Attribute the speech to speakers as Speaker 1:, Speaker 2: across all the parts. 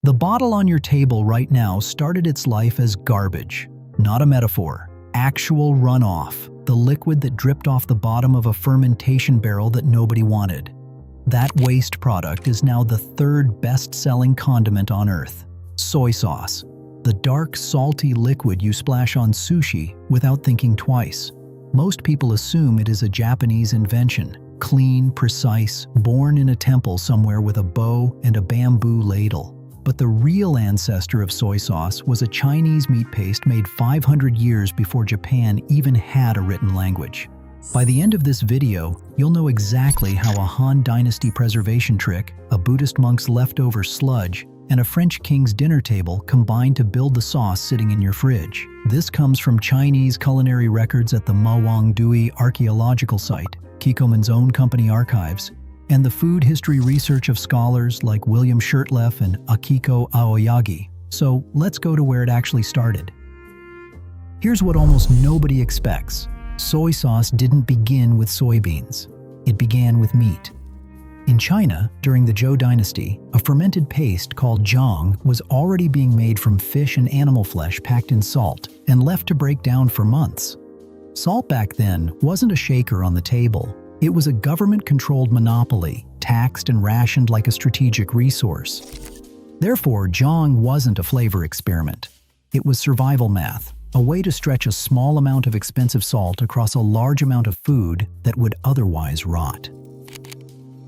Speaker 1: The bottle on your table right now started its life as garbage, not a metaphor. Actual runoff, the liquid that dripped off the bottom of a fermentation barrel that nobody wanted. That waste product is now the third best-selling condiment on Earth. Soy sauce, the dark, salty liquid you splash on sushi without thinking twice. Most people assume it is a Japanese invention, clean, precise, born in a temple somewhere with a bow and a bamboo ladle. But the real ancestor of soy sauce was a Chinese meat paste made 500 years before Japan even had a written language. By the end of this video, you'll know exactly how a Han Dynasty preservation trick, a Buddhist monk's leftover sludge, and a French king's dinner table combined to build the sauce sitting in your fridge. This comes from Chinese culinary records at the Mawangdui archaeological site, Kikkoman's own company archives, and the food history research of scholars like William Shurtleff and Akiko Aoyagi. So let's go to where it actually started. Here's what almost nobody expects. Soy sauce didn't begin with soybeans. It began with meat. In China, during the Zhou dynasty, a fermented paste called jiang was already being made from fish and animal flesh packed in salt and left to break down for months. Salt back then wasn't a shaker on the table. It was a government-controlled monopoly, taxed and rationed like a strategic resource. Therefore, jiang wasn't a flavor experiment. It was survival math, a way to stretch a small amount of expensive salt across a large amount of food that would otherwise rot.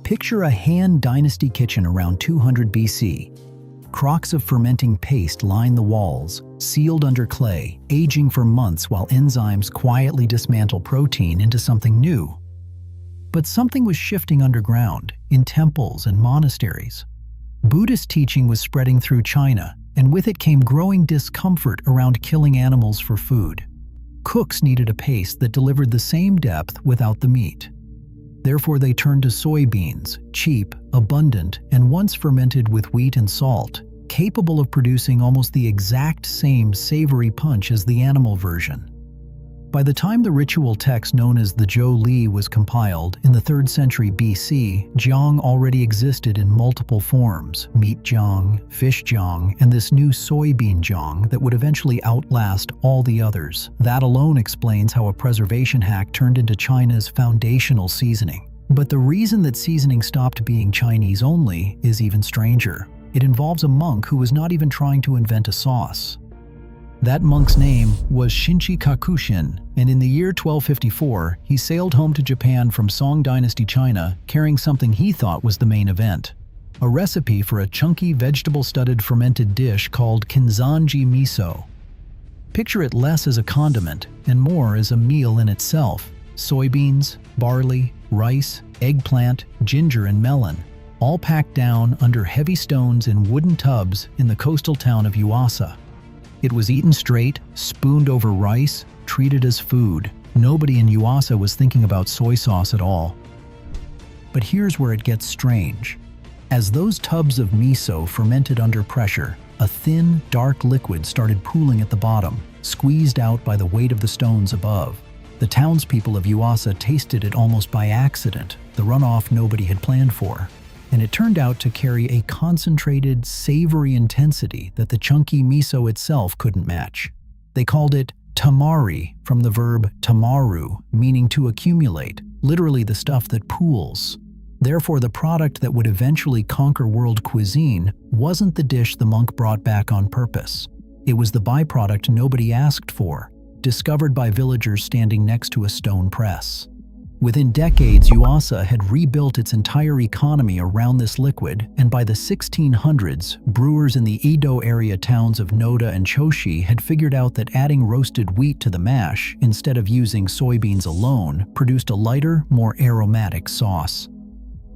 Speaker 1: Picture a Han Dynasty kitchen around 200 BC. Crocks of fermenting paste line the walls, sealed under clay, aging for months while enzymes quietly dismantle protein into something new. But something was shifting underground, in temples and monasteries. Buddhist teaching was spreading through China, and with it came growing discomfort around killing animals for food. Cooks needed a paste that delivered the same depth without the meat. Therefore, they turned to soybeans, cheap, abundant, and once fermented with wheat and salt, capable of producing almost the exact same savory punch as the animal version. By the time the ritual text known as the Zhou Li was compiled in the 3rd century BC, jiang already existed in multiple forms: meat jiang, fish jiang, and this new soybean jiang that would eventually outlast all the others. That alone explains how a preservation hack turned into China's foundational seasoning. But the reason that seasoning stopped being Chinese only is even stranger. It involves a monk who was not even trying to invent a sauce. That monk's name was Shinchi Kakushin, and in the year 1254, he sailed home to Japan from Song Dynasty China carrying something he thought was the main event: a recipe for a chunky vegetable-studded fermented dish called kinzanji miso. Picture it less as a condiment and more as a meal in itself. Soybeans, barley, rice, eggplant, ginger, and melon, all packed down under heavy stones in wooden tubs in the coastal town of Yuasa. It was eaten straight, spooned over rice, treated as food. Nobody in Yuasa was thinking about soy sauce at all. But here's where it gets strange. As those tubs of miso fermented under pressure, a thin, dark liquid started pooling at the bottom, squeezed out by the weight of the stones above. The townspeople of Yuasa tasted it almost by accident, the runoff nobody had planned for. And it turned out to carry a concentrated, savory intensity that the chunky miso itself couldn't match. They called it tamari, from the verb tamaru, meaning to accumulate, literally the stuff that pools. Therefore, the product that would eventually conquer world cuisine wasn't the dish the monk brought back on purpose. It was the byproduct nobody asked for, discovered by villagers standing next to a stone press. Within decades, Yuasa had rebuilt its entire economy around this liquid, and by the 1600s, brewers in the Edo area towns of Noda and Choshi had figured out that adding roasted wheat to the mash, instead of using soybeans alone, produced a lighter, more aromatic sauce.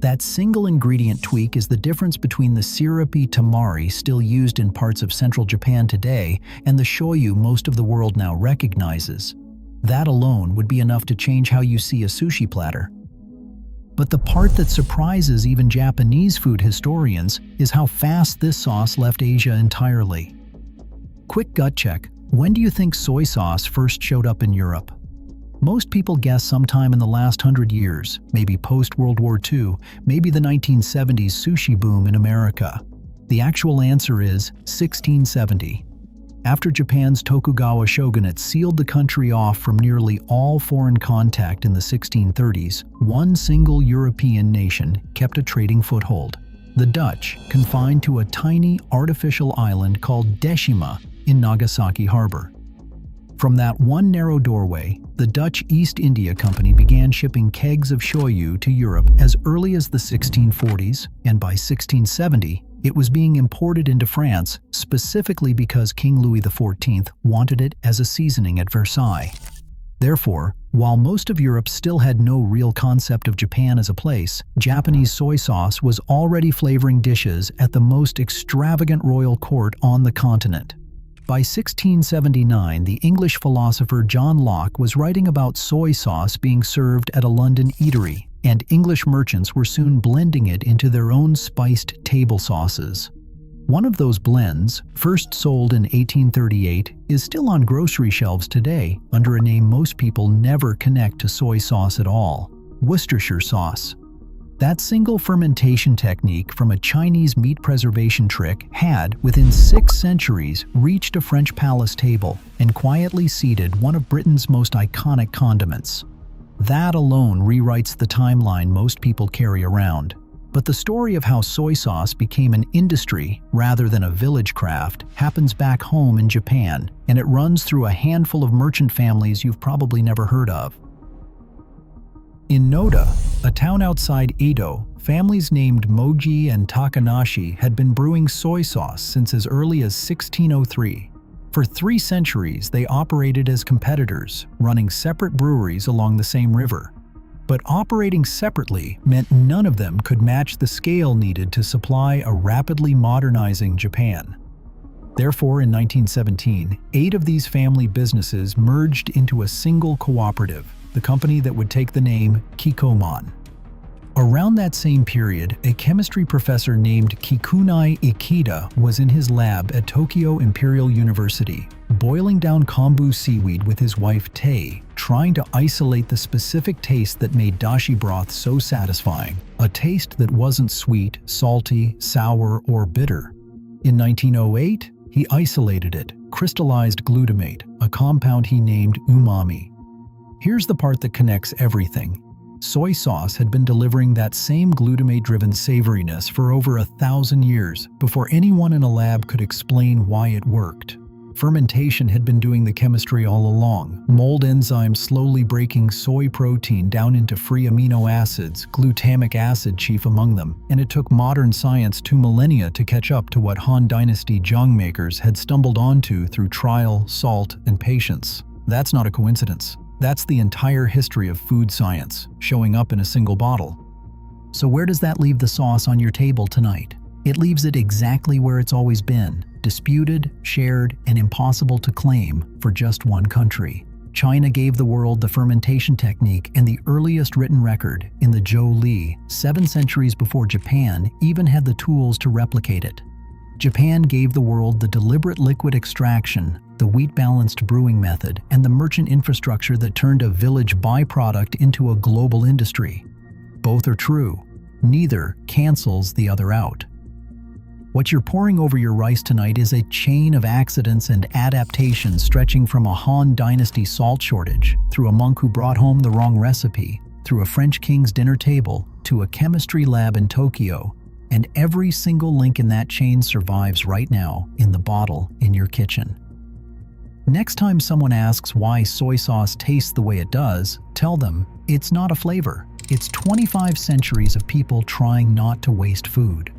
Speaker 1: That single ingredient tweak is the difference between the syrupy tamari still used in parts of central Japan today and the shoyu most of the world now recognizes. That alone would be enough to change how you see a sushi platter. But the part that surprises even Japanese food historians is how fast this sauce left Asia entirely. Quick gut check: when do you think soy sauce first showed up in Europe? Most people guess sometime in the last 100 years, maybe post-World War II, maybe the 1970s sushi boom in America. The actual answer is 1670. After Japan's Tokugawa shogunate sealed the country off from nearly all foreign contact in the 1630s, one single European nation kept a trading foothold. The Dutch, confined to a tiny artificial island called Deshima in Nagasaki Harbor. From that one narrow doorway, the Dutch East India Company began shipping kegs of shoyu to Europe as early as the 1640s, and by 1670, it was being imported into France specifically because King Louis XIV wanted it as a seasoning at Versailles. Therefore, while most of Europe still had no real concept of Japan as a place, Japanese soy sauce was already flavoring dishes at the most extravagant royal court on the continent. By 1679, the English philosopher John Locke was writing about soy sauce being served at a London eatery, and English merchants were soon blending it into their own spiced table sauces. One of those blends, first sold in 1838, is still on grocery shelves today under a name most people never connect to soy sauce at all: Worcestershire sauce. That single fermentation technique from a Chinese meat preservation trick had, within 6 centuries, reached a French palace table and quietly seeded one of Britain's most iconic condiments. That alone rewrites the timeline most people carry around. But the story of how soy sauce became an industry rather than a village craft happens back home in Japan, and it runs through a handful of merchant families you've probably never heard of. In Noda, a town outside Edo, families named Moji and Takanashi had been brewing soy sauce since as early as 1603. For 3 centuries, they operated as competitors, running separate breweries along the same river. But operating separately meant none of them could match the scale needed to supply a rapidly modernizing Japan. Therefore, in 1917, 8 of these family businesses merged into a single cooperative, the company that would take the name Kikkoman. Around that same period, a chemistry professor named Kikunai Ikeda was in his lab at Tokyo Imperial University, boiling down kombu seaweed with his wife Tei, trying to isolate the specific taste that made dashi broth so satisfying, a taste that wasn't sweet, salty, sour, or bitter. In 1908, he isolated it, crystallized glutamate, a compound he named Umami. Here's the part that connects everything. Soy sauce had been delivering that same glutamate-driven savoriness for over 1,000 years before anyone in a lab could explain why it worked. Fermentation had been doing the chemistry all along, mold enzymes slowly breaking soy protein down into free amino acids, glutamic acid chief among them, and it took modern science 2 millennia to catch up to what Han Dynasty jang makers had stumbled onto through trial, salt, and patience. That's not a coincidence. That's the entire history of food science, showing up in a single bottle. So where does that leave the sauce on your table tonight? It leaves it exactly where it's always been, disputed, shared, and impossible to claim for just one country. China gave the world the fermentation technique and the earliest written record in the Zhou Li, 7 centuries before Japan even had the tools to replicate it. Japan gave the world the deliberate liquid extraction, the wheat-balanced brewing method, and the merchant infrastructure that turned a village byproduct into a global industry. Both are true. Neither cancels the other out. What you're pouring over your rice tonight is a chain of accidents and adaptations stretching from a Han Dynasty salt shortage, through a monk who brought home the wrong recipe, through a French king's dinner table, to a chemistry lab in Tokyo, and every single link in that chain survives right now in the bottle in your kitchen. Next time someone asks why soy sauce tastes the way it does, tell them it's not a flavor. It's 25 centuries of people trying not to waste food.